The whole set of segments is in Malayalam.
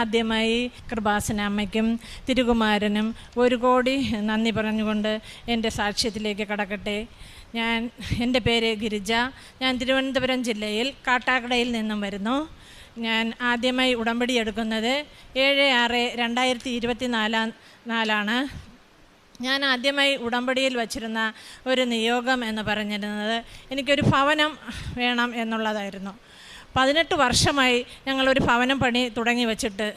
ആദ്യമായി കൃപാസന അമ്മയ്ക്കും തിരുകുമാരനും 1 കോടി നന്ദി പറഞ്ഞുകൊണ്ട് എൻ്റെ സാക്ഷ്യത്തിലേക്ക് കടക്കട്ടെ. എൻ്റെ പേര് ഗിരിജ. ഞാൻ തിരുവനന്തപുരം ജില്ലയിൽ കാട്ടാക്കടയിൽ നിന്നും വരുന്നു. ഞാൻ ആദ്യമായി ഉടമ്പടി എടുക്കുന്നത് 7/6/2024 ഞാൻ ആദ്യമായി ഉടമ്പടിയിൽ വച്ചിരുന്ന ഒരു നിയോഗം എന്ന് പറഞ്ഞിരുന്നത് എനിക്കൊരു ഭവനം വേണം എന്നുള്ളതായിരുന്നു. 18 വർഷമായി ഞങ്ങളൊരു ഭവനം പണി തുടങ്ങി വച്ചിട്ട്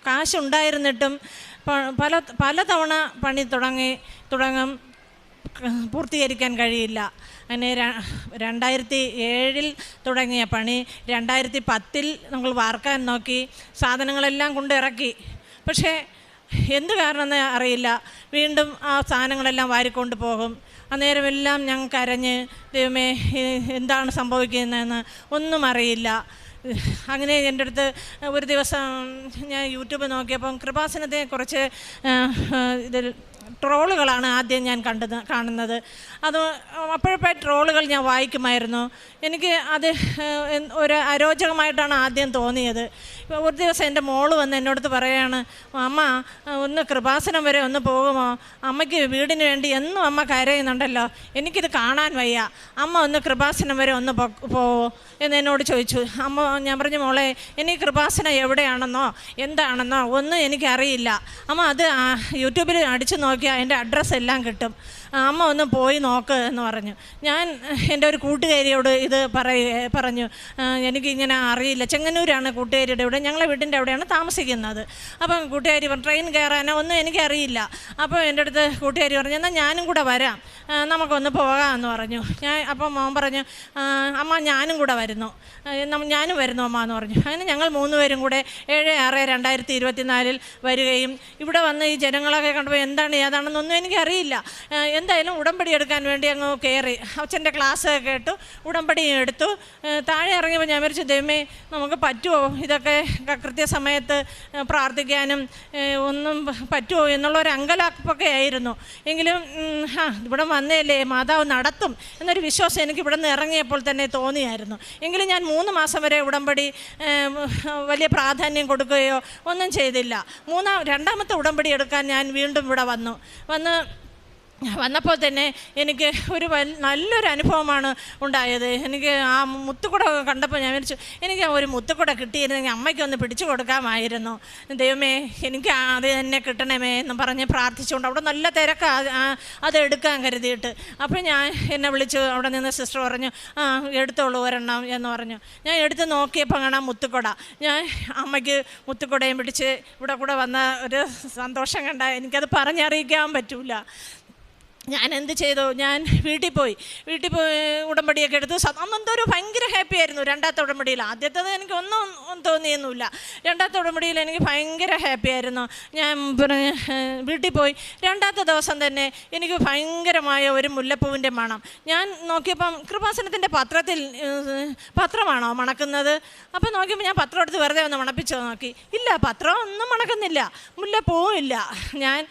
കാശുണ്ടായിരുന്നിട്ടും പല തവണ പണി തുടങ്ങും പൂർത്തീകരിക്കാൻ കഴിയില്ല. അങ്ങനെ 2007 തുടങ്ങിയ പണി 2010 നമ്മൾ വാർക്കാൻ നോക്കി, സാധനങ്ങളെല്ലാം കൊണ്ടിറക്കി. പക്ഷേ എന്ത് കാരണമെന്ന് അറിയില്ല, വീണ്ടും ആ സാധനങ്ങളെല്ലാം വാരിക്കൊണ്ട് പോകും. അന്നേരമെല്ലാം ഞങ്ങൾ കരഞ്ഞ്, ദൈവമേ എന്താണ് സംഭവിക്കുന്നതെന്ന് ഒന്നും അറിയില്ല. അങ്ങനെ എൻ്റെ അടുത്ത് ഒരു ദിവസം ഞാൻ യൂട്യൂബ് നോക്കിയപ്പം കൃപാസനത്തെ കുറിച്ച് ട്രോളുകളാണ് ആദ്യം ഞാൻ കാണുന്നത്. അത് അപ്പോഴപ്പോഴേ ട്രോളുകൾ ഞാൻ വായിക്കുമായിരുന്നു. എനിക്ക് അത് ഒരു അരോചകമായിട്ടാണ് ആദ്യം തോന്നിയത്. ഒരു ദിവസം എൻ്റെ മോള് വന്ന് എന്നോടത്ത് പറയുകയാണ്, അമ്മ ഒന്ന് കൃപാസനം വരെ ഒന്ന് പോകുമോ? അമ്മയ്ക്ക് വീടിന് വേണ്ടി എന്നും അമ്മ കരയുന്നുണ്ടല്ലോ, എനിക്കിത് കാണാൻ വയ്യ, അമ്മ ഒന്ന് കൃപാസനം വരെ ഒന്ന് പോവോ എന്ന് എന്നോട് ചോദിച്ചു. ഞാൻ പറഞ്ഞു, മോളെ എനിക്ക് കൃപാസനം എവിടെയാണെന്നോ എന്താണെന്നോ ഒന്നും എനിക്കറിയില്ല. അമ്മ അത് യൂട്യൂബിൽ അടിച്ചു നോക്കിയാൽ എൻ്റെ അഡ്രസ്സ് എല്ലാം കിട്ടും, അമ്മ ഒന്ന് പോയി നോക്ക് എന്ന് പറഞ്ഞു. ഞാൻ എൻ്റെ ഒരു കൂട്ടുകാരിയോട് ഇത് പറഞ്ഞു, എനിക്കിങ്ങനെ അറിയില്ല. ചെങ്ങന്നൂരാണ് കൂട്ടുകാരിയുടെ ഇവിടെ, ഞങ്ങളെ വീടിൻ്റെ അവിടെയാണ് താമസിക്കുന്നത്. അപ്പം കൂട്ടുകാരി പറഞ്ഞു, ട്രെയിൻ കയറാനോ ഒന്നും എനിക്കറിയില്ല. അപ്പോൾ എൻ്റെ അടുത്ത് കൂട്ടുകാരി പറഞ്ഞു, എന്നാൽ ഞാനും കൂടെ വരാം, നമുക്കൊന്ന് പോകാമെന്ന് പറഞ്ഞു. അപ്പം മോൻ പറഞ്ഞു, അമ്മ ഞാനും കൂടെ വരുന്നു, ഞാനും വരുന്നു അമ്മ എന്ന് പറഞ്ഞു. അങ്ങനെ ഞങ്ങൾ 3 പേരും കൂടെ 7/6/2024 വരികയും ഇവിടെ വന്ന് ഈ ജനങ്ങളൊക്കെ കണ്ടപ്പോൾ എന്താണ് ഏതാണെന്നൊന്നും എനിക്കറിയില്ല. എന്തായാലും ഉടമ്പടി എടുക്കാൻ വേണ്ടി അങ്ങ് കയറി. അച്ഛൻ്റെ ക്ലാസ് കേട്ടു, ഉടമ്പടിയും എടുത്തു. താഴെ ഇറങ്ങിയപ്പോൾ ഞാൻ വിചാരിച്ചു, ദൈവമേ നമുക്ക് പറ്റുമോ ഇതൊക്കെ കൃത്യസമയത്ത് പ്രാർത്ഥിക്കാനും ഒന്നും പറ്റുമോ എന്നുള്ളൊരു അങ്കലാപ്പൊക്കെ ആയിരുന്നു. എങ്കിലും ഇവിടെ വന്നേലേ മാതാവ് നടത്തും എന്നൊരു വിശ്വാസം എനിക്ക് ഇവിടെ നിന്ന് ഇറങ്ങിയപ്പോൾ തന്നെ തോന്നിയായിരുന്നു. എങ്കിലും ഞാൻ 3 മാസം വരെ ഉടമ്പടി വലിയ പ്രാധാന്യം കൊടുക്കുകയോ ഒന്നും ചെയ്തില്ല. രണ്ടാമത്തെ ഉടമ്പടി എടുക്കാൻ ഞാൻ വീണ്ടും ഇവിടെ വന്നപ്പോൾ തന്നെ എനിക്ക് നല്ലൊരു അനുഭവമാണ് ഉണ്ടായത്. എനിക്ക് ആ മുത്തുക്കുട കണ്ടപ്പോൾ ഞാൻ വിചാരിച്ചു, എനിക്ക് ഒരു മുത്തുക്കുട കിട്ടിയിരുന്നെങ്കിൽ അമ്മയ്ക്കൊന്ന് പിടിച്ചു കൊടുക്കാമായിരുന്നു. ദൈവമേ എനിക്ക് അത് തന്നെ കിട്ടണമേ എന്ന് പറഞ്ഞ് പ്രാർത്ഥിച്ചുകൊണ്ട് അവിടെ നല്ല തിരക്ക് അത് എടുക്കാൻ കരുതിയിട്ട്. അപ്പോൾ എന്നെ വിളിച്ചു അവിടെ നിന്ന് സിസ്റ്റർ പറഞ്ഞു, എടുത്തോളൂ ഒരെണ്ണം എന്ന് പറഞ്ഞു. ഞാൻ എടുത്ത് നോക്കിയപ്പോൾ കാണാം മുത്തുക്കുട. ഞാൻ അമ്മയ്ക്ക് മുത്തുക്കുടയും പിടിച്ച് ഇവിടെ കൂടെ വന്ന ഒരു സന്തോഷം കണ്ട എനിക്കത് പറഞ്ഞറിയിക്കാൻ പറ്റില്ല. ഞാൻ എന്ത് ചെയ്തു, ഞാൻ വീട്ടിൽ പോയി ഉടമ്പടിയൊക്കെ എടുത്തു. അന്നെന്തൊരു ഭയങ്കര ഹാപ്പി ആയിരുന്നു. രണ്ടാമത്തെ ഉടമ്പടിയിൽ, ആദ്യത്തേത് എനിക്ക് ഒന്നും തോന്നിയൊന്നുമില്ല. രണ്ടാമത്തെ ഉടമ്പടിയിൽ എനിക്ക് ഭയങ്കര ഹാപ്പി ആയിരുന്നു. ഞാൻ വീട്ടിൽ പോയി രണ്ടാമത്തെ ദിവസം തന്നെ എനിക്ക് ഭയങ്കരമായ ഒരു മുല്ലപ്പൂവിൻ്റെ മണം. ഞാൻ നോക്കിയപ്പം കൃപാസനത്തിൻ്റെ പത്രമാണോ മണക്കുന്നത്? അപ്പം നോക്കിയപ്പോൾ ഞാൻ പത്രം എടുത്ത് വെറുതെ ഒന്ന് മണപ്പിച്ച് നോക്കി. ഇല്ല, പത്രം ഒന്നും മണക്കുന്നില്ല, മുല്ലപ്പൂവും ഇല്ല. ഞാൻ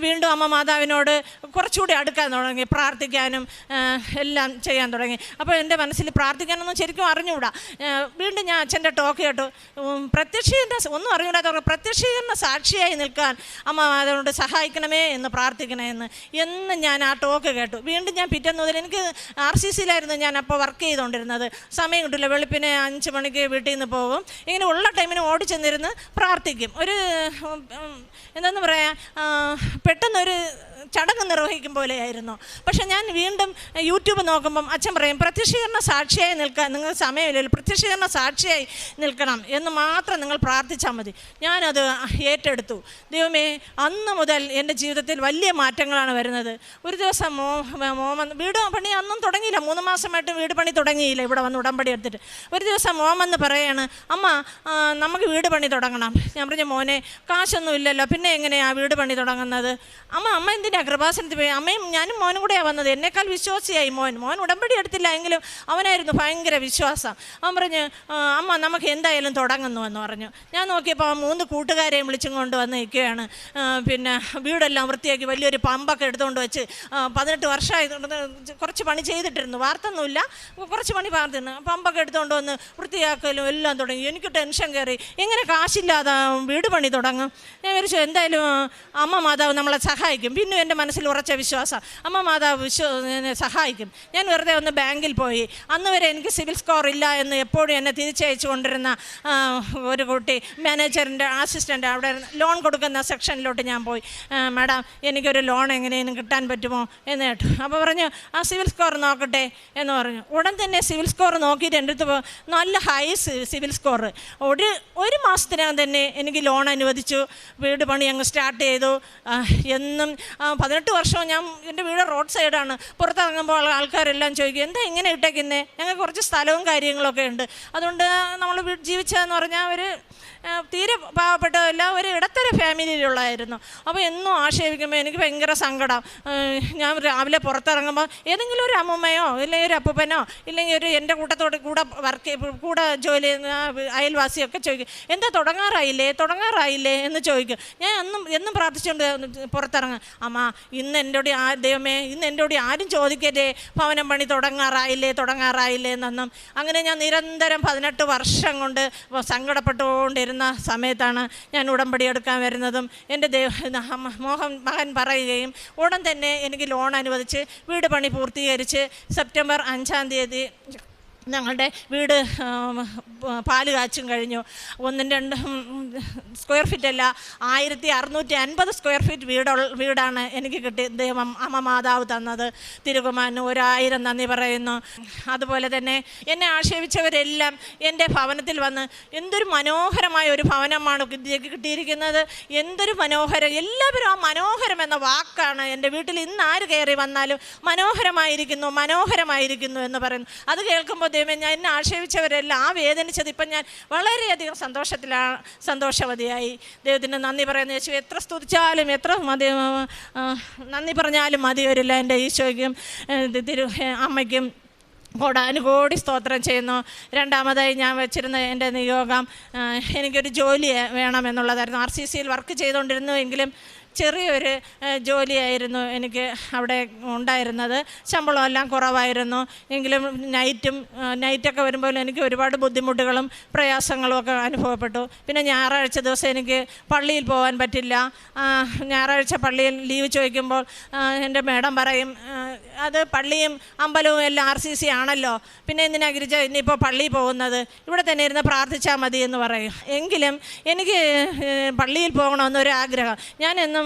വീണ്ടും അമ്മ മാതാവിനോട് കുറച്ചുകൂടി അടുക്കാൻ തുടങ്ങി, പ്രാർത്ഥിക്കാനും എല്ലാം ചെയ്യാൻ തുടങ്ങി. അപ്പോൾ എൻ്റെ മനസ്സിൽ പ്രാർത്ഥിക്കാനൊന്നും ശരിക്കും അറിഞ്ഞുകൂടാ. വീണ്ടും ഞാൻ അച്ഛൻ്റെ ടോക്ക് കേട്ടു, ഒന്നും അറിഞ്ഞൂടാത്ത പ്രത്യക്ഷീകരണ സാക്ഷിയായി നിൽക്കാൻ അമ്മ അതുകൊണ്ട് സഹായിക്കണമേ എന്ന് പ്രാർത്ഥിക്കണമെന്ന് ഞാൻ ആ ടോക്ക് കേട്ടു. വീണ്ടും ഞാൻ പിറ്റേന്ന് മുതൽ, എനിക്ക് RCCയിലായിരുന്നു ഞാൻ അപ്പോൾ വർക്ക് ചെയ്തുകൊണ്ടിരുന്നത്. സമയം കിട്ടില്ല, വെളുപ്പിനെ 5 മണിക്ക് വീട്ടിൽ നിന്ന് പോകും. ഇങ്ങനെ ഉള്ള ടൈമിന് ഓടിച്ചെന്നിരുന്ന് പ്രാർത്ഥിക്കും. എന്താണെന്ന് പറയാം, പെട്ടെന്നൊരു ചടങ്ങ് നിർവഹിക്കും പോലെയായിരുന്നു. പക്ഷെ ഞാൻ വീണ്ടും യൂട്യൂബ് നോക്കുമ്പം അച്ഛൻ പറയും, പ്രത്യക്ഷീകരണ സാക്ഷിയായി നിൽക്കാൻ നിങ്ങൾക്ക് സമയമില്ലല്ലോ, പ്രത്യക്ഷീകരണ സാക്ഷിയായി നിൽക്കണം എന്ന് മാത്രം നിങ്ങൾ പ്രാർത്ഥിച്ചാൽ മതി. ഞാനത് ഏറ്റെടുത്തു. ദൈവമേ, അന്ന് മുതൽ എൻ്റെ ജീവിതത്തിൽ വലിയ മാറ്റങ്ങളാണ് വരുന്നത്. ഒരു ദിവസം വീട് പണി അന്നും തുടങ്ങിയില്ല, 3 മാസമായിട്ട് വീട് പണി തുടങ്ങിയില്ല ഇവിടെ വന്ന് ഉടമ്പടി എടുത്തിട്ട്. ഒരു ദിവസം മോമെന്ന് പറയാണ്, അമ്മ നമുക്ക് വീട് പണി തുടങ്ങണം. ഞാൻ പറഞ്ഞു, മോനെ കാശൊന്നും ഇല്ലല്ലോ, പിന്നെ എങ്ങനെയാണ് വീട് പണി തുടങ്ങുന്നത്? അമ്മ എന്തിനാ കൃപാസനത്തിൽ പോയി? അമ്മയും ഞാനും മോനും കൂടെയാണ് വന്നത്. എന്നേക്കാൾ വിശ്വാസിയായി മോൻ ഉടമ്പടി എടുത്തില്ല എങ്കിലും അവനായിരുന്നു ഭയങ്കര വിശ്വാസം. അവൻ പറഞ്ഞ് അമ്മ നമുക്ക് എന്തായാലും തുടങ്ങുന്നു എന്ന് പറഞ്ഞു. ഞാൻ നോക്കിയപ്പോൾ 3 കൂട്ടുകാരെയും വിളിച്ചും കൊണ്ട് വന്ന് നിൽക്കുകയാണ്. പിന്നെ വീടെല്ലാം വൃത്തിയാക്കി വലിയൊരു പമ്പൊക്കെ എടുത്തുകൊണ്ട് വെച്ച് 18 വർഷമായി കുറച്ച് പണി ചെയ്തിട്ടിരുന്നു, വാർത്തൊന്നുമില്ല, കുറച്ച് പണി പാർത്തിരുന്നു. പമ്പൊക്കെ എടുത്തുകൊണ്ട് വന്ന് വൃത്തിയാക്കലും എല്ലാം തുടങ്ങി. എനിക്ക് ടെൻഷൻ കയറി, എങ്ങനെ കാശില്ലാതെ വീട് പണി തുടങ്ങും. ഞാൻ വിചാരിച്ചു എന്തായാലും അമ്മ മാതാവ് നമ്മളെ സഹായിക്കും. പിന്നെ എൻ്റെ മനസ്സിൽ ഉറച്ച വിശ്വാസം, അമ്മ മാതാവ് സഹായിക്കും. ഞാൻ വെറുതെ ഒന്ന് ബാങ്കിൽ പോയി. അന്ന് വരെ എനിക്ക് സിവിൽ സ്കോർ ഇല്ല എന്ന് എപ്പോഴും എന്നെ തിരിച്ചയച്ചു കൊണ്ടിരുന്ന ഒരു കുട്ടി, മാനേജറിൻ്റെ അസിസ്റ്റൻ്റ്, അവിടെ ലോൺ കൊടുക്കുന്ന സെക്ഷനിലോട്ട് ഞാൻ പോയി. മാഡം എനിക്കൊരു ലോൺ എങ്ങനെയും കിട്ടാൻ പറ്റുമോ എന്ന് കേട്ടു. അപ്പോൾ പറഞ്ഞു ആ സിവിൽ സ്കോർ നോക്കട്ടെ എന്ന് പറഞ്ഞു. ഉടൻ തന്നെ സിവിൽ സ്കോർ നോക്കിയിട്ട് എൻ്റെ അടുത്ത് നല്ല ഹൈ സിവിൽ സ്കോർ. ഒരു മാസത്തിനകം തന്നെ എനിക്ക് ലോൺ അനുവദിച്ചു. വീട് പണി അങ്ങ് സ്റ്റാർട്ട് ചെയ്തു. എന്നും 18 വർഷവും ഞാൻ, എൻ്റെ വീട് റോഡ് സൈഡാണ്. പുറത്തിറങ്ങുമ്പോൾ ആൾക്കാരെല്ലാം ചോദിക്കും എന്താ ഇങ്ങനെ ഇട്ടേക്കുന്നേ, ഞങ്ങൾക്ക് കുറച്ച് സ്ഥലവും കാര്യങ്ങളൊക്കെ ഉണ്ട്. അതുകൊണ്ട് നമ്മൾ ജീവിച്ചതെന്ന് പറഞ്ഞാൽ ഒരു തീരെ പാവപ്പെട്ടതല്ല, ഒരു ഇടത്തര ഫാമിലിയിലുള്ളതായിരുന്നു. അപ്പോൾ എന്നും ആക്ഷേപിക്കുമ്പോൾ എനിക്ക് ഭയങ്കര സങ്കടം. ഞാൻ രാവിലെ പുറത്തിറങ്ങുമ്പോൾ ഏതെങ്കിലും ഒരു അമ്മൂമ്മയോ ഇല്ലെങ്കിൽ ഒരു അപ്പൂപ്പനോ ഇല്ലെങ്കിൽ ഒരു എൻ്റെ കൂടെ ജോലി ചെയ്യുന്ന അയൽവാസിയൊക്കെ ചോദിക്കും എന്താ തുടങ്ങാറായില്ലേ എന്ന് ചോദിക്കും. ഞാൻ എന്നും പ്രാർത്ഥിച്ചുകൊണ്ട് പുറത്തിറങ്ങും, അമ്മ ഇന്ന് എൻ്റെ ദൈവമേ ഇന്ന് എൻ്റെ ആരും ചോദിക്കരുതേ ഭവനം പണി തുടങ്ങാറായില്ലേ എന്നൊന്നും. അങ്ങനെ ഞാൻ നിരന്തരം 18 വർഷം കൊണ്ട് സങ്കടപ്പെട്ടുകൊണ്ടിരുന്ന സമയത്താണ് ഞാൻ ഉടമ്പടി എടുക്കാൻ വരുന്നതും എൻ്റെ മകൻ പറയുകയും ഉടൻ തന്നെ എനിക്ക് ലോൺ അനുവദിച്ച് വീട് പണി പൂർത്തീകരിച്ച് സെപ്റ്റംബർ 5-ാം തീയതി ഞങ്ങളുടെ വീട് പാല് കാച്ചും കഴിഞ്ഞു. 1-2 സ്ക്വയർ ഫീറ്റല്ല, 1650 സ്ക്വയർ ഫീറ്റ് വീടാണ് എനിക്ക് ദൈവം അമ്മ മാതാവ് തന്നത്. തിരുകുമാരന് 1000 നന്ദി പറയുന്നു. അതുപോലെ തന്നെ എന്നെ ആക്ഷേപിച്ചവരെല്ലാം എൻ്റെ ഭവനത്തിൽ വന്ന് എന്തൊരു മനോഹരമായ ഒരു ഭവനമാണ് കിട്ടിയിരിക്കുന്നത്, എന്തൊരു മനോഹരം. എല്ലാവരും ആ മനോഹരം എന്ന വാക്കാണ് എൻ്റെ വീട്ടിൽ ഇന്ന് ആര് കയറി വന്നാലും മനോഹരമായിരിക്കുന്നു എന്ന് പറയുന്നു. അത് കേൾക്കുമ്പോൾ ദൈവമേ ഞാൻ എന്നെ ആക്ഷേപിച്ചവരെല്ലാം വേദനിച്ചത് ഇപ്പം ഞാൻ വളരെയധികം സന്തോഷവതിയായി. ദൈവത്തിന് നന്ദി പറയുന്നു. യേശു എത്ര സ്തുതിച്ചാലും നന്ദി പറഞ്ഞാലും മതി വരില്ല. എൻ്റെ ഈശോയ്ക്കും അമ്മയ്ക്കും കോടാനുകോടി സ്തോത്രം ചെയ്യുന്നു. രണ്ടാമതായി ഞാൻ വെച്ചിരുന്ന എൻ്റെ നിയോഗം എനിക്കൊരു ജോലി വേണമെന്നുള്ളതായിരുന്നു. RCCയിൽ വർക്ക് ചെയ്തുകൊണ്ടിരുന്നുവെങ്കിലും ചെറിയൊരു ജോലിയായിരുന്നു എനിക്ക് അവിടെ ഉണ്ടായിരുന്നത്. ശമ്പളമെല്ലാം കുറവായിരുന്നു. എങ്കിലും നൈറ്റൊക്കെ വരുമ്പോൾ എനിക്ക് ഒരുപാട് ബുദ്ധിമുട്ടുകളും പ്രയാസങ്ങളും ഒക്കെ അനുഭവപ്പെട്ടു. പിന്നെ ഞായറാഴ്ച ദിവസം എനിക്ക് പള്ളിയിൽ പോകാൻ പറ്റില്ല. ഞായറാഴ്ച പള്ളിയിൽ ലീവ് ചോദിക്കുമ്പോൾ എൻ്റെ മേഡം പറയും അത് പള്ളിയും അമ്പലവും എല്ലാം RCC ആണല്ലോ, പിന്നെ എന്തിനാ ഗിരിജ ഇനിയിപ്പോൾ പള്ളിയിൽ പോകുന്നത്, ഇവിടെ തന്നെ ഇരുന്ന് പ്രാർത്ഥിച്ചാൽ മതി എന്ന് പറയും. എങ്കിലും എനിക്ക് പള്ളിയിൽ പോകണമെന്നൊരു ആഗ്രഹം. ഞാൻ എന്നും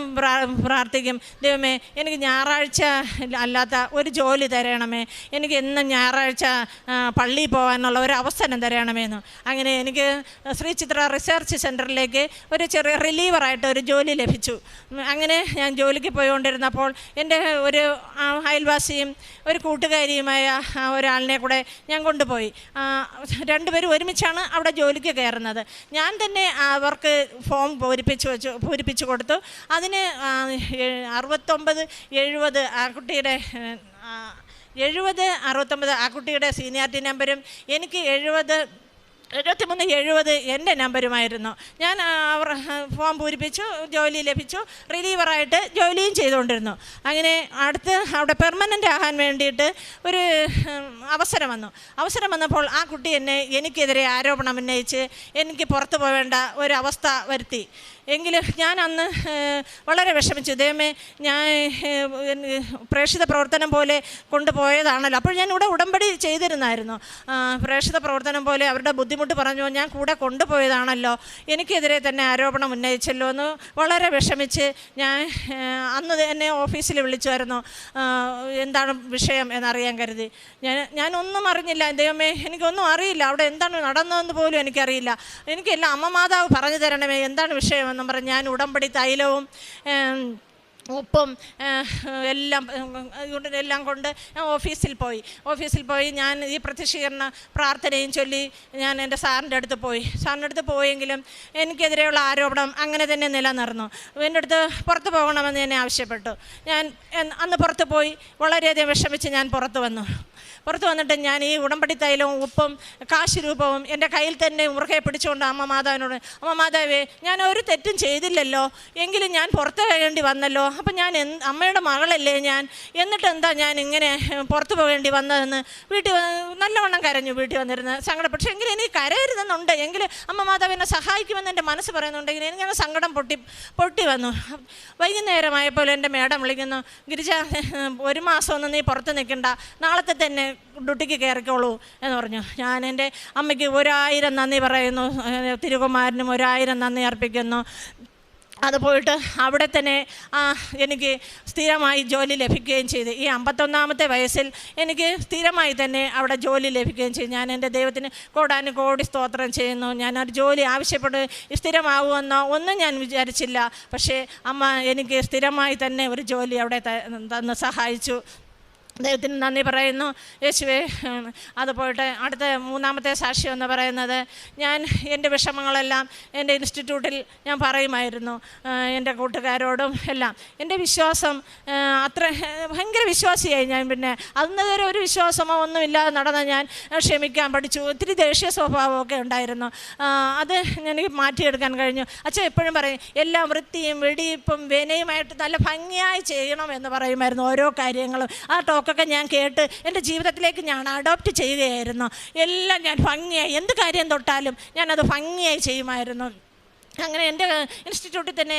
പ്രാർത്ഥിക്കും, ദൈവമേ എനിക്ക് ഞായറാഴ്ച അല്ലാത്ത ഒരു ജോലി തരണമേ, എനിക്ക് എന്നും ഞായറാഴ്ച പള്ളിയിൽ പോകാനുള്ള ഒരു അവസരം തരണമേന്ന്. അങ്ങനെ എനിക്ക് ശ്രീ ചിത്ര റിസർച്ച് സെൻറ്ററിലേക്ക് ഒരു ചെറിയ റിലീവറായിട്ട് ഒരു ജോലി ലഭിച്ചു. അങ്ങനെ ഞാൻ ജോലിക്ക് പോയിക്കൊണ്ടിരുന്നപ്പോൾ എൻ്റെ ഒരു അയൽവാസിയും ഒരു കൂട്ടുകാരിയുമായ ഒരാളിനെ കൂടെ ഞാൻ കൊണ്ടുപോയി. 2 പേരും ഒരുമിച്ചാണ് അവിടെ ജോലിക്ക് കയറുന്നത്. ഞാൻ തന്നെ അവർക്ക് ഫോം പൂരിപ്പിച്ചു കൊടുത്തു. അതിന് 69-70 ആ കുട്ടിയുടെ 70-69 ആ കുട്ടിയുടെ സീനിയോറിറ്റി നമ്പരും എനിക്ക് 73-70 എൻ്റെ നമ്പരുമായിരുന്നു. ഞാൻ ഫോം പൂരിപ്പിച്ചു, ജോലി ലഭിച്ചു, റിലീവറായിട്ട് ജോലിയും ചെയ്തുകൊണ്ടിരുന്നു. അങ്ങനെ അവിടെ പെർമനൻ്റ് ആകാൻ വേണ്ടിയിട്ട് ഒരു അവസരം വന്നപ്പോൾ ആ കുട്ടി എനിക്കെതിരെ ആരോപണം ഉന്നയിച്ച് എനിക്ക് പുറത്തു പോവേണ്ട ഒരവസ്ഥ വരുത്തി. എങ്കിലും ഞാൻ അന്ന് വളരെ വിഷമിച്ചു. ദൈവമേ ഞാൻ പ്രേക്ഷിത പ്രവർത്തനം പോലെ കൊണ്ടുപോയതാണല്ലോ. അപ്പോൾ ഞാൻ ഇവിടെ ഉടമ്പടി ചെയ്തിരുന്നായിരുന്നു. പ്രേക്ഷിത പ്രവർത്തനം പോലെ അവരുടെ ബുദ്ധിമുട്ട് പറഞ്ഞു ഞാൻ കൂടെ കൊണ്ടുപോയതാണല്ലോ, എനിക്കെതിരെ തന്നെ ആരോപണം ഉന്നയിച്ചല്ലോ എന്ന് വളരെ വിഷമിച്ച് ഞാൻ അന്ന് എന്നെ ഓഫീസിൽ വിളിച്ചുമായിരുന്നു. എന്താണ് വിഷയം എന്നറിയാൻ കരുതി. ഞാനൊന്നും അറിഞ്ഞില്ല. ദൈവമേ എനിക്കൊന്നും അറിയില്ല, അവിടെ എന്താണ് നടന്നതെന്ന് പോലും എനിക്കറിയില്ല. എനിക്കെല്ലാം അമ്മ മാതാവ് പറഞ്ഞു തരണമേ എന്താണ് വിഷയമെന്നും പറഞ്ഞ് ഞാൻ ഉടമ്പടി തൈലവും ഉപ്പും എല്ലാം കൊണ്ട് ഞാൻ ഓഫീസിൽ പോയി ഞാൻ ഈ പ്രത്യക്ഷീകരണ പ്രാർത്ഥനയും ചൊല്ലി ഞാൻ എൻ്റെ സാറിൻ്റെ അടുത്ത് പോയെങ്കിലും എനിക്കെതിരെയുള്ള ആരോപണം അങ്ങനെ തന്നെ നിലനിർന്നു. എൻ്റെ അടുത്ത് പുറത്ത് പോകണമെന്ന് എന്നെ ആവശ്യപ്പെട്ടു. ഞാൻ അന്ന് പുറത്ത് പോയി വളരെയധികം വിഷമിച്ച് ഞാൻ പുറത്ത് വന്നിട്ട് ഞാൻ ഈ ഉടമ്പടി തൈലവും ഉപ്പും കാശ് രൂപവും എൻ്റെ കയ്യിൽ തന്നെ മുറുകെ പിടിച്ചുകൊണ്ട് അമ്മ മാതാവിനോട്, അമ്മ മാതാവേ, ഞാൻ ഒരു തെറ്റും ചെയ്തില്ലല്ലോ, എങ്കിലും ഞാൻ പുറത്ത് പോകേണ്ടി വന്നല്ലോ. അപ്പം ഞാൻ അമ്മയുടെ മകളല്ലേ ഞാൻ, എന്നിട്ട് എന്താ ഞാൻ ഇങ്ങനെ പുറത്ത് പോകേണ്ടി വന്നതെന്ന് വീട്ടിൽ നല്ലവണ്ണം കരഞ്ഞു. വീട്ടിൽ വന്നിരുന്ന് സങ്കടം. പക്ഷേ എങ്കിലും എനിക്ക് കരയരുതെന്നുണ്ട്, എങ്കിൽ അമ്മ മാതാവ് എന്നെ സഹായിക്കുമെന്ന് എൻ്റെ മനസ്സ് പറയുന്നുണ്ടെങ്കിൽ എനിക്കങ്ങനെ സങ്കടം പൊട്ടി വന്നു. വൈകുന്നേരമായപ്പോൾ എൻ്റെ മേഡം വിളിക്കുന്നു, ഗിരിജ, 1 മാസമൊന്നും നീ പുറത്ത് നിൽക്കണ്ട, നാളത്തെ തന്നെ ഡ്യൂട്ടിക്ക് കയറിക്കോളൂ എന്ന് പറഞ്ഞു. ഞാൻ എൻ്റെ അമ്മയ്ക്ക് 1000 നന്ദി പറയുന്നു, തിരുകുമാരനും 1000 നന്ദി അർപ്പിക്കുന്നു. അത് പോയിട്ട് അവിടെ തന്നെ എനിക്ക് സ്ഥിരമായി ജോലി ലഭിക്കുകയും ചെയ്തു. ഈ 51-ാമത്തെ വയസ്സിൽ എനിക്ക് സ്ഥിരമായി തന്നെ അവിടെ ജോലി ലഭിക്കുകയും ചെയ്തു. ഞാൻ എൻ്റെ ദൈവത്തിന് കോടാനുകോടി സ്തോത്രം ചെയ്യുന്നു. ഞാനൊരു ജോലി ആവശ്യപ്പെട്ട് സ്ഥിരമാകുമെന്നോ ഒന്നും ഞാൻ വിചാരിച്ചില്ല. പക്ഷേ അമ്മ എനിക്ക് സ്ഥിരമായി തന്നെ ഒരു ജോലി അവിടെ തന്ന് സഹായിച്ചു. ദൈവത്തിന് നന്ദി പറയുന്നു. യേശുവേ. അത് പോയിട്ട് അടുത്ത 3-ാമത്തെ സാക്ഷ്യം എന്ന് പറയുന്നത്, ഞാൻ എൻ്റെ വിഷമങ്ങളെല്ലാം എൻ്റെ ഇൻസ്റ്റിറ്റ്യൂട്ടിൽ ഞാൻ പറയുമായിരുന്നു, എൻ്റെ കൂട്ടുകാരോടും എല്ലാം. എൻ്റെ വിശ്വാസം അത്ര ഭയങ്കര വിശ്വാസിയായി ഞാൻ. പിന്നെ അന്ന് വരെ ഒരു വിശ്വാസമോ ഒന്നുമില്ലാതെ നടന്ന ഞാൻ ക്ഷമിക്കാൻ പഠിച്ചു. ഒത്തിരി ദേഷ്യ സ്വഭാവമൊക്കെ ഉണ്ടായിരുന്നു. അത് എനിക്ക് മാറ്റിയെടുക്കാൻ കഴിഞ്ഞു. അച്ഛൻ എപ്പോഴും പറയും, എല്ലാം വൃത്തിയും വെടിയിപ്പും വിനയുമായിട്ട് നല്ല ഭംഗിയായി ചെയ്യണമെന്ന് പറയുമായിരുന്നു ഓരോ കാര്യങ്ങളും. ആ ടോക്കൊക്കെ ഞാൻ കേട്ട് എൻ്റെ ജീവിതത്തിലേക്ക് ഞാൻ അഡോപ്റ്റ് ചെയ്യുകയായിരുന്നു. എല്ലാം ഞാൻ ഭംഗിയായി, എന്ത് കാര്യം തൊട്ടാലും ഞാനത് ഭംഗിയായി ചെയ്യുമായിരുന്നു. അങ്ങനെ എൻ്റെ ഇൻസ്റ്റിറ്റ്യൂട്ടിൽ തന്നെ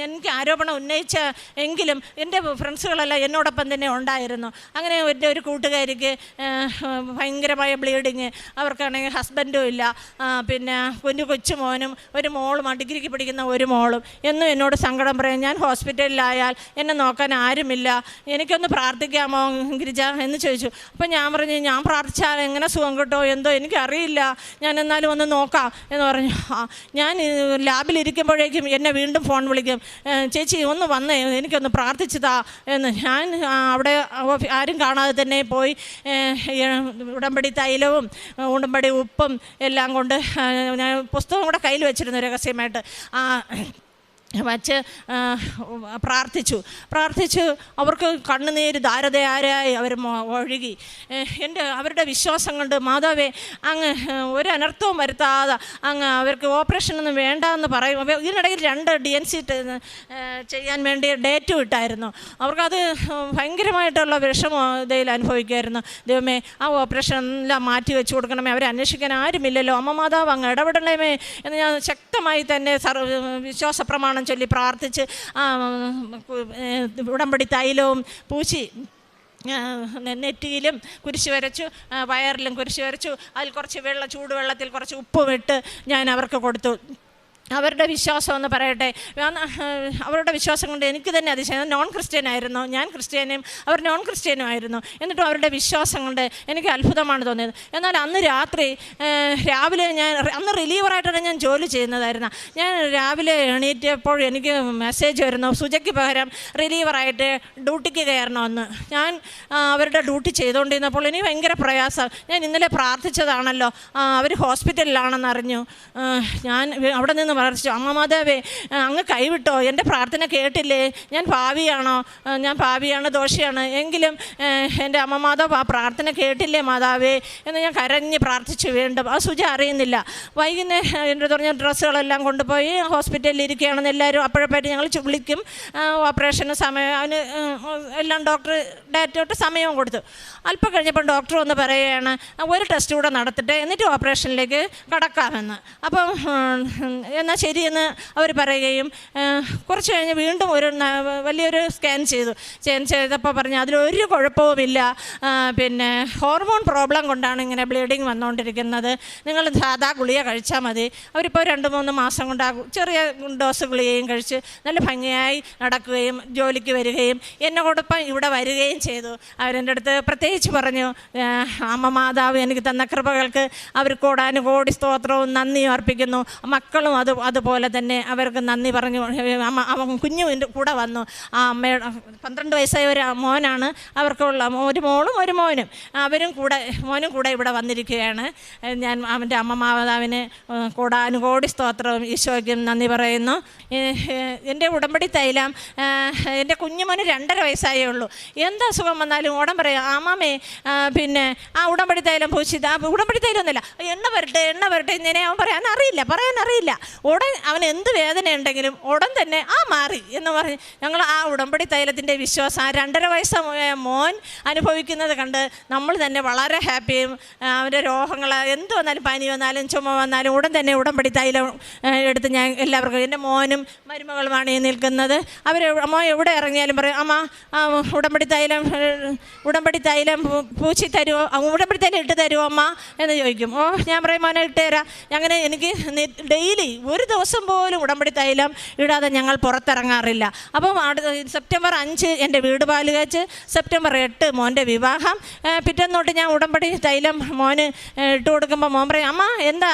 എനിക്ക് ആരോപണം ഉന്നയിച്ച എങ്കിലും എൻ്റെ ഫ്രണ്ട്സുകളെല്ലാം എന്നോടൊപ്പം തന്നെ ഉണ്ടായിരുന്നു. അങ്ങനെ എൻ്റെ ഒരു കൂട്ടുകാരിക്ക് ഭയങ്കരമായ ബ്ലീഡിങ്, അവർക്കാണെങ്കിൽ ഹസ്ബൻഡും ഇല്ല, പിന്നെ കൊച്ചു മോനും ഒരു മോളും, ഡിഗ്രിക്ക് പഠിക്കുന്ന ഒരു മോളും. എന്നും എന്നോട് സങ്കടം പറയും, ഞാൻ ഹോസ്പിറ്റലിലായാൽ എന്നെ നോക്കാൻ ആരുമില്ല, എനിക്കൊന്ന് പ്രാർത്ഥിക്കാമോ ഗിരിജ എന്ന് ചോദിച്ചു. അപ്പം ഞാൻ പറഞ്ഞു, ഞാൻ പ്രാർത്ഥിച്ചാൽ എങ്ങനെ സുഖം കിട്ടുമോ എന്തോ എനിക്കറിയില്ല, ഞാൻ എന്നാലും ഒന്ന് നോക്കാം എന്ന് പറഞ്ഞു. ഞാൻ ലാബിലിരിക്കുമ്പോഴേക്കും എന്നെ വീണ്ടും ഫോൺ വിളിക്കും, ചേച്ചി ഒന്ന് വന്നേ, എനിക്കൊന്ന് പ്രാർത്ഥിച്ചതാ എന്ന്. ഞാൻ അവിടെ ആരും കാണാതെ തന്നെ പോയി ഉടമ്പടി തൈലവും ഉടമ്പടി ഉപ്പും എല്ലാം കൊണ്ട് ഞാൻ പുസ്തകം കൂടെ കയ്യിൽ വെച്ചിരുന്നു രഹസ്യമായിട്ട് വച്ച് പ്രാർത്ഥിച്ചു. അവർക്ക് കണ്ണുനീര് ധാരധാരയായി അവർ ഒഴുകി. അവരുടെ വിശ്വാസം കൊണ്ട്, മാതാവേ, അങ്ങ് ഒരു അനർത്ഥവും വരുത്താതെ അങ്ങ് അവർക്ക് ഓപ്പറേഷനൊന്നും വേണ്ട എന്ന് പറയും. ഇതിനിടയിൽ 2 DNC ചെയ്യാൻ വേണ്ടി ഡേറ്റും ഇട്ടായിരുന്നു. അവർക്കത് ഭയങ്കരമായിട്ടുള്ള വിഷമതയിൽ അനുഭവിക്കുമായിരുന്നു. ദൈവമേ, ആ ഓപ്പറേഷൻ എല്ലാം മാറ്റി വെച്ച് കൊടുക്കണമേ, അവരെ അന്വേഷിക്കാൻ ആരുമില്ലല്ലോ, അമ്മ മാതാവ് അങ്ങ് ഇടപെടണമേ എന്ന് ഞാൻ ശക്തമായി തന്നെ വിശ്വാസ പ്രമാണം ചൊല്ലി പ്രാർത്ഥിച്ച് ഉടമ്പടി തൈലവും പൂശി നെറ്റിയിലും കുരിശ് വരച്ചു, വയറിലും കുരിശ് വരച്ചു. അതിൽ കുറച്ച് ചൂടുവെള്ളത്തിൽ കുറച്ച് ഉപ്പും ഇട്ട് ഞാൻ അവർക്ക് കൊടുത്തു. അവരുടെ വിശ്വാസം എന്ന് പറയട്ടെ, അവരുടെ വിശ്വാസം കൊണ്ട് എനിക്ക് തന്നെ അതിശയം. നോൺ ക്രിസ്ത്യൻ ആയിരുന്നു, ഞാൻ ക്രിസ്ത്യാനിയും അവർ നോൺ ക്രിസ്ത്യാനും ആയിരുന്നു. എന്നിട്ടും അവരുടെ വിശ്വാസം കൊണ്ട് എനിക്ക് അത്ഭുതമാണ് തോന്നിയത്. എന്നാൽ അന്ന് രാവിലെ അന്ന് റിലീവറായിട്ടാണ് ഞാൻ ജോലി ചെയ്യുന്നതായിരുന്നു. ഞാൻ രാവിലെ എണീറ്റപ്പോൾ എനിക്ക് മെസ്സേജ് വരുന്നു, സുജയ്ക്ക് പകരം റിലീവറായിട്ട് ഡ്യൂട്ടിക്ക് കയറണമെന്ന്. ഞാൻ അവരുടെ ഡ്യൂട്ടി ചെയ്തുകൊണ്ടിരുന്നപ്പോൾ എനിക്ക് ഭയങ്കര പ്രയാസം. ഞാൻ ഇന്നലെ പ്രാർത്ഥിച്ചതാണല്ലോ, അവർ ഹോസ്പിറ്റലിലാണെന്ന് അറിഞ്ഞു. ഞാൻ അവിടെ നിന്ന് പ്രാർത്ഥിച്ചു, അമ്മ മാതാവേ, അങ്ങ് കൈവിട്ടോ, എൻ്റെ പ്രാർത്ഥന കേട്ടില്ലേ, ഞാൻ പാപിയാണ്, ദോഷിയാണ്, എങ്കിലും എൻ്റെ അമ്മ മാതാവ് ആ പ്രാർത്ഥന കേട്ടില്ലേ മാതാവേ എന്ന് ഞാൻ കരഞ്ഞ് പ്രാർത്ഥിച്ചു. വീണ്ടും ആ സുജ അറിയുന്നില്ല. വൈകുന്നേരം എൻ്റെ പറഞ്ഞ ഡ്രസ്സുകളെല്ലാം കൊണ്ടുപോയി ഹോസ്പിറ്റലിൽ ഇരിക്കുകയാണെന്ന് എല്ലാവരും അപ്പോഴപ്പോയിട്ട് ഞങ്ങൾ വിളിക്കും. ഓപ്പറേഷന് സമയം, അതിന് എല്ലാം ഡോക്ടർ ഡേറ്റോട്ട് സമയവും കൊടുത്തു. അല്പം കഴിഞ്ഞപ്പോൾ ഡോക്ടർ ഒന്ന് പറയുകയാണ്, ഒരു ടെസ്റ്റ് കൂടെ നടത്തിട്ട് എന്നിട്ട് ഓപ്പറേഷനിലേക്ക് കടക്കാമെന്ന്. അപ്പം എന്നാൽ ശരിയെന്ന് അവർ പറയുകയും കുറച്ച് കഴിഞ്ഞ് വീണ്ടും വലിയൊരു സ്കാൻ ചെയ്തപ്പോൾ പറഞ്ഞു, അതിലൊരു കുഴപ്പവുമില്ല, പിന്നെ ഹോർമോൺ പ്രോബ്ലം കൊണ്ടാണ് ഇങ്ങനെ ബ്ലീഡിങ് വന്നുകൊണ്ടിരിക്കുന്നത്, നിങ്ങൾ സാധാ ഗുളിക കഴിച്ചാൽ മതി. അവരിപ്പോൾ 2-3 മാസം കൊണ്ട് ആ ചെറിയ ഡോസ് ഗുളികയും കഴിച്ച് നല്ല ഭംഗിയായി നടക്കുകയും ജോലിക്ക് വരികയും എന്നോടൊപ്പം ഇവിടെ വരികയും ചെയ്തു. അവരെൻ്റെ അടുത്ത് പ്രത്യേകിച്ച് പറഞ്ഞു, അമ്മ മാതാവ് എനിക്ക് തന്ന കൃപകൾക്ക് അവർ കോടാനുകോടി സ്തോത്രവും നന്ദിയും അർപ്പിക്കുന്നു, മക്കളും അതുപോലെ അതുപോലെ തന്നെ അവർക്ക് നന്ദി പറഞ്ഞു. അവൻ കുഞ്ഞു കൂടെ വന്നു. ആ അമ്മയുടെ 12 വയസ്സായ ഒരു മോനാണ് അവർക്കുള്ള, ഒരു മോളും ഒരു മോനും. മോനും കൂടെ ഇവിടെ വന്നിരിക്കുകയാണ്. ഞാൻ അവൻ്റെ അമ്മ മാതാവിന് കോടാനുകോടി സ്തോത്രവും ഈശോയ്ക്കും നന്ദി പറയുന്നു. എൻ്റെ ഉടമ്പടി തൈലം എൻ്റെ കുഞ്ഞുമോന് 2.5 വയസ്സായേ ഉള്ളൂ. എന്താ അസുഖം വന്നാലും ഉടൻ പറയാം, അമ്മാമേ പിന്നെ ആ ഉടമ്പടി തൈലം പൂശി, ആ ഉടമ്പടി തൈലം ഒന്നുമില്ല, എണ്ണ വരട്ടെ ഇങ്ങനെ അവൻ പറയാൻ അറിയില്ല. ഉടൻ അവൻ എന്ത് വേദന ഉണ്ടെങ്കിലും ഉടൻ തന്നെ മാറി എന്ന് പറഞ്ഞ് ഞങ്ങൾ ആ ഉടമ്പടി തൈലത്തിൻ്റെ വിശ്വാസം ആ 2.5 വയസ്സായ മോൻ അനുഭവിക്കുന്നത് കണ്ട് നമ്മൾ തന്നെ വളരെ ഹാപ്പിയും അവൻ്റെ രോഗങ്ങൾ എന്ത് വന്നാലും, പനി വന്നാലും ചുമ വന്നാലും ഉടൻ തന്നെ ഉടമ്പടി തൈലം എടുത്ത് ഞാൻ എല്ലാവർക്കും, എൻ്റെ മോനും മരുമകളുമാണ് ഈ നിൽക്കുന്നത്, മോൻ എവിടെ ഇറങ്ങിയാലും പറയും, അമ്മ ഉടമ്പടി തൈലം പൂച്ചി തരുമോ, ഉടമ്പടി തൈലം ഇട്ട് തരുമോ അമ്മ എന്ന് ചോദിക്കും. ഞാൻ പറയും മോനെ ഇട്ട് തരാം. അങ്ങനെ എനിക്ക് ഡെയിലി ഒരു ദിവസം പോലും ഉടമ്പടി തൈലം ഇടാതെ ഞങ്ങൾ പുറത്തിറങ്ങാറില്ല. അപ്പം സെപ്റ്റംബർ 5 എൻ്റെ വീട് പാല് കാച്ച്, സെപ്റ്റംബർ 8 മോൻ്റെ വിവാഹം. പിറ്റേന്നോട്ട് ഞാൻ ഉടമ്പടി തൈലം മോന് ഇട്ട് കൊടുക്കുമ്പോൾ മോൻ പറയും, അമ്മ എന്താ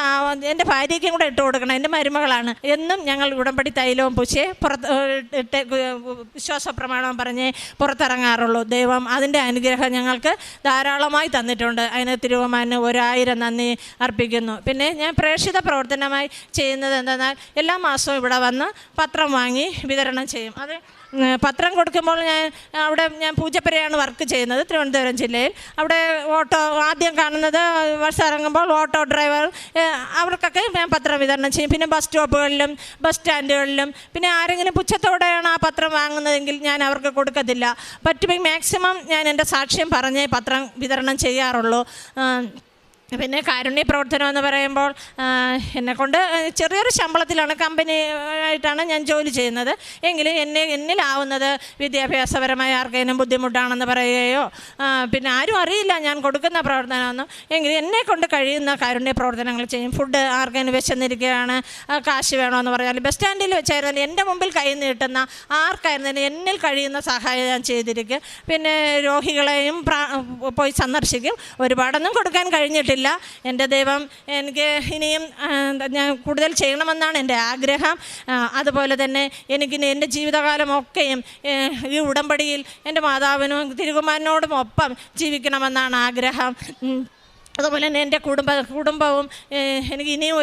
എൻ്റെ ഭാര്യയ്ക്കും കൂടെ ഇട്ട് കൊടുക്കണം, എൻ്റെ മരുമകളാണ്. എന്നും ഞങ്ങൾ ഉടമ്പടി തൈലവും പൂശിയെ ഇട്ട് വിശ്വാസ പ്രമാണം പറഞ്ഞ് പുറത്തിറങ്ങാറുള്ളൂ. ദൈവം അതിൻ്റെ അനുഗ്രഹം ഞങ്ങൾക്ക് ധാരാളമായി തന്നിട്ടുണ്ട്. അതിന് തിരുവമാന് 1000 നന്ദി അർപ്പിക്കുന്നു. പിന്നെ ഞാൻ പ്രേക്ഷിത പ്രവർത്തനമായി ചെയ്യുന്നത് എന്തെന്നാൽ എല്ലാ മാസവും ഇവിടെ വന്ന് പത്രം വാങ്ങി വിതരണം ചെയ്യും. അത് പത്രം കൊടുക്കുമ്പോൾ ഞാൻ പൂജപ്പുരയാണ് വർക്ക് ചെയ്യുന്നത്, തിരുവനന്തപുരം ജില്ലയിൽ. അവിടെ ആദ്യം കാണുന്നത് ബസ് ഇറങ്ങുമ്പോൾ ഓട്ടോ ഡ്രൈവർ അവർക്കൊക്കെ ഞാൻ പത്രം വിതരണം ചെയ്യും. പിന്നെ ബസ് സ്റ്റോപ്പുകളിലും ബസ് സ്റ്റാൻഡുകളിലും. പിന്നെ ആരെങ്കിലും പുച്ഛത്തോടെയാണ് ആ പത്രം വാങ്ങുന്നതെങ്കിൽ ഞാൻ അവർക്ക് കൊടുക്കത്തില്ല. പറ്റുമെങ്കിൽ മാക്സിമം ഞാൻ എൻ്റെ സാക്ഷ്യം പറഞ്ഞേ പത്രം വിതരണം ചെയ്യാറുള്ളൂ. പിന്നെ കാരുണ്യ പ്രവർത്തനം എന്ന് പറയുമ്പോൾ എന്നെക്കൊണ്ട് ചെറിയൊരു ശമ്പളത്തിലാണ്, കമ്പനി ആയിട്ടാണ് ഞാൻ ജോലി ചെയ്യുന്നത്. എങ്കിലും എന്നിലാവുന്നത് വിദ്യാഭ്യാസപരമായ ആർക്കെങ്കിലും ബുദ്ധിമുട്ടാണെന്ന് പറയുകയോ പിന്നെ ആരും അറിയില്ല ഞാൻ കൊടുക്കുന്ന പ്രവർത്തനമൊന്നും. എങ്കിലും എന്നെക്കൊണ്ട് കഴിയുന്ന കാരുണ്യ പ്രവർത്തനങ്ങൾ ചെയ്യും. ഫുഡ് ആർക്കെങ്കിലും വിശന്നിരിക്കുകയാണ്, കാശ് വേണമെന്ന് പറഞ്ഞാൽ ബസ് സ്റ്റാൻഡിൽ വെച്ചായിരുന്നാലും എൻ്റെ മുമ്പിൽ കൈ നീട്ടുന്ന ആർക്കായിരുന്നാലും എന്നിൽ കഴിയുന്ന സഹായം ഞാൻ ചെയ്തിരിക്കും. പിന്നെ രോഗികളെയും പോയി സന്ദർശിക്കും. ഒരുപാടൊന്നും കൊടുക്കാൻ കഴിഞ്ഞിട്ടില്ല. എൻ്റെ ദൈവം എനിക്ക് ഇനിയും ഞാൻ കൂടുതൽ ചെയ്യണമെന്നാണ് എൻ്റെ ആഗ്രഹം. അതുപോലെ തന്നെ എനിക്കിനി എൻ്റെ ജീവിതകാലമൊക്കെയും ഈ ഉടമ്പടിയിൽ എൻ്റെ മാതാവിനും തിരുകുമാരനോടും ഒപ്പം ജീവിക്കണമെന്നാണ് ആഗ്രഹം. അതുപോലെ തന്നെ എൻ്റെ കുടുംബവും എനിക്ക് ഇനിയും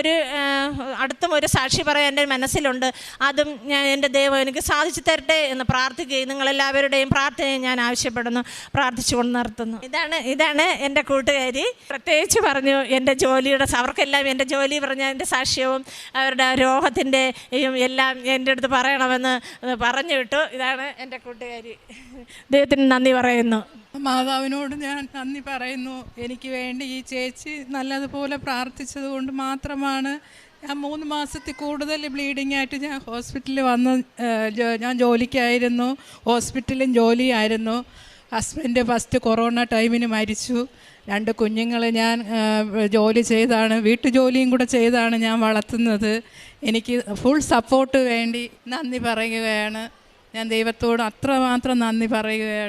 അടുത്തും ഒരു സാക്ഷി പറയാൻ എൻ്റെ മനസ്സിലുണ്ട്. അതും എൻ്റെ ദൈവം എനിക്ക് സാധിച്ചു തരട്ടെ എന്ന് പ്രാർത്ഥിക്കുകയും നിങ്ങളെല്ലാവരുടെയും പ്രാർത്ഥനയും ഞാൻ ആവശ്യപ്പെടുന്നു, പ്രാർത്ഥിച്ചുകൊണ്ട് നിർത്തുന്നു. ഇതാണ് എൻ്റെ കൂട്ടുകാരി. പ്രത്യേകിച്ച് പറഞ്ഞു എൻ്റെ ജോലിയുടെ, അവർക്കെല്ലാം എൻ്റെ ജോലി പറഞ്ഞ എൻ്റെ സാക്ഷ്യവും അവരുടെ രോഗത്തിൻ്റെയും എല്ലാം എൻ്റെ അടുത്ത് പറയണമെന്ന് പറഞ്ഞു വിട്ടു. ഇതാണ് എൻ്റെ കൂട്ടുകാരി. ദൈവത്തിന് നന്ദി പറയുന്നു. മാതാവിനോട് ഞാൻ നന്ദി പറയുന്നു. എനിക്ക് വേണ്ടി ഈ ചേച്ചി നല്ലതുപോലെ പ്രാർത്ഥിച്ചത് കൊണ്ട് മാത്രമാണ് ഞാൻ 3 മാസത്തിൽ കൂടുതൽ ബ്ലീഡിംഗ് ആയിട്ട് ഞാൻ ഹോസ്പിറ്റലിൽ വന്ന് ഞാൻ ജോലിക്കായിരുന്നു, ഹോസ്പിറ്റലും ജോലിയായിരുന്നു. ഹസ്ബൻഡ് ഫസ്റ്റ് കൊറോണ ടൈമിന് മരിച്ചു. 2 കുഞ്ഞുങ്ങൾ ഞാൻ ജോലി ചെയ്താണ്, വീട്ടുജോലിയും കൂടെ ചെയ്താണ് ഞാൻ വളർത്തുന്നത്. എനിക്ക് ഫുൾ സപ്പോർട്ട് വേണ്ടി നന്ദി പറയുകയാണ്. ഞാൻ ദൈവത്തോട് അത്രമാത്രം നന്ദി പറയുകയാണ്.